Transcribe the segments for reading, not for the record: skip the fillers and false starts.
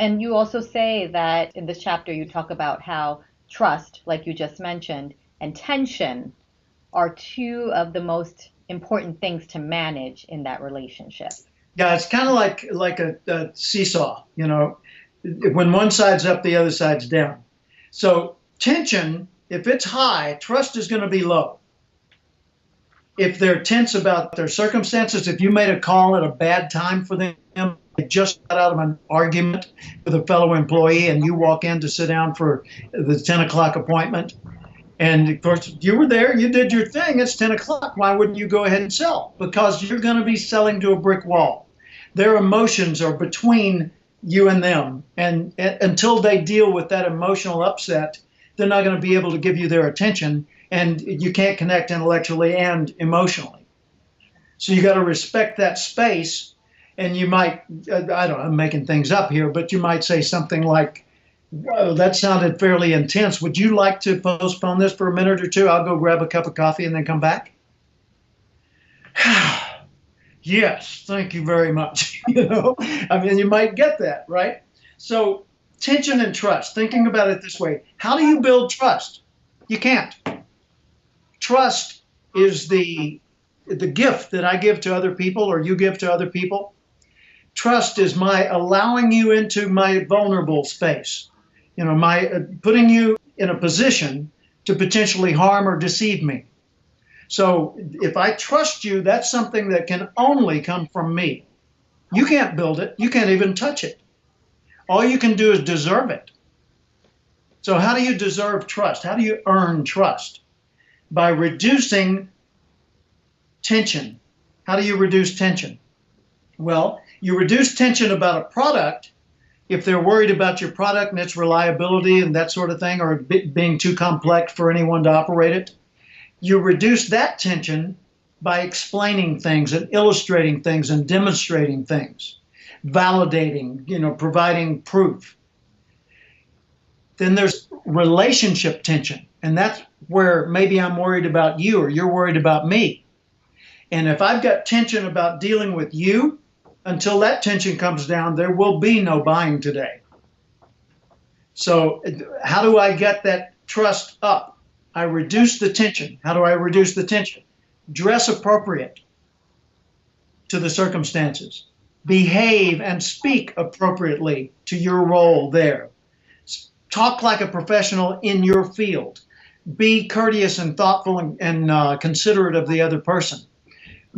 And you also say that in this chapter you talk about how trust, like you just mentioned, and tension are two of the most important things to manage in that relationship. Yeah, it's kind of like a seesaw, you know. When one side's up, the other side's down. So tension, if it's high, trust is going to be low. If they're tense about their circumstances, if you made a call at a bad time for them, they just got out of an argument with a fellow employee, and you walk in to sit down for the 10 o'clock appointment. And of course, you were there, you did your thing, it's 10 o'clock. Why wouldn't you go ahead and sell? Because you're going to be selling to a brick wall. Their emotions are between you and them. And until they deal with that emotional upset, they're not going to be able to give you their attention. And you can't connect intellectually and emotionally. So you got to respect that space. And you might, I don't know, I'm making things up here, but you might say something like, "Whoa, that sounded fairly intense. Would you like to postpone this for a minute or two? I'll go grab a cup of coffee and then come back." Yes, thank you very much. I mean, you might get that, right? So tension and trust, thinking about it this way. How do you build trust? You can't. Trust is the gift that I give to other people or you give to other people. Trust is my allowing you into my vulnerable space. My putting you in a position to potentially harm or deceive me. So if I trust you, that's something that can only come from me. You can't build it. You can't even touch it. All you can do is deserve it. So how do you deserve trust? How do you earn trust? By reducing tension. How do you reduce tension? Well, you reduce tension about a product if they're worried about your product and its reliability and that sort of thing, or being too complex for anyone to operate it. You reduce that tension by explaining things and illustrating things and demonstrating things, validating, providing proof. Then there's relationship tension, and that's where maybe I'm worried about you or you're worried about me. And if I've got tension about dealing with you, until that tension comes down, there will be no buying today. So how do I get that trust up? I reduce the tension. How do I reduce the tension? Dress appropriate to the circumstances. Behave and speak appropriately to your role there. Talk like a professional in your field. Be courteous and thoughtful and considerate of the other person.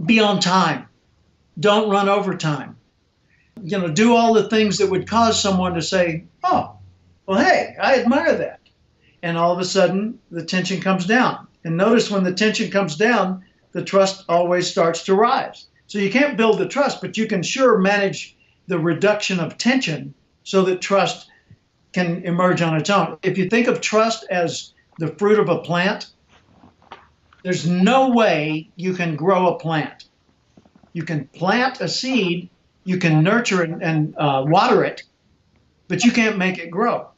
Be on time. Don't run overtime. Do all the things that would cause someone to say, "Oh, well, hey, I admire that." And all of a sudden, the tension comes down. And notice when the tension comes down, the trust always starts to rise. So you can't build the trust, but you can sure manage the reduction of tension so that trust can emerge on its own. If you think of trust as the fruit of a plant, there's no way you can grow a plant. You can plant a seed, you can nurture it and water it, but you can't make it grow.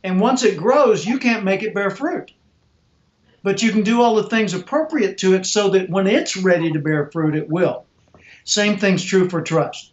And once it grows, you can't make it bear fruit. But you can do all the things appropriate to it so that when it's ready to bear fruit, it will. Same thing's true for trust.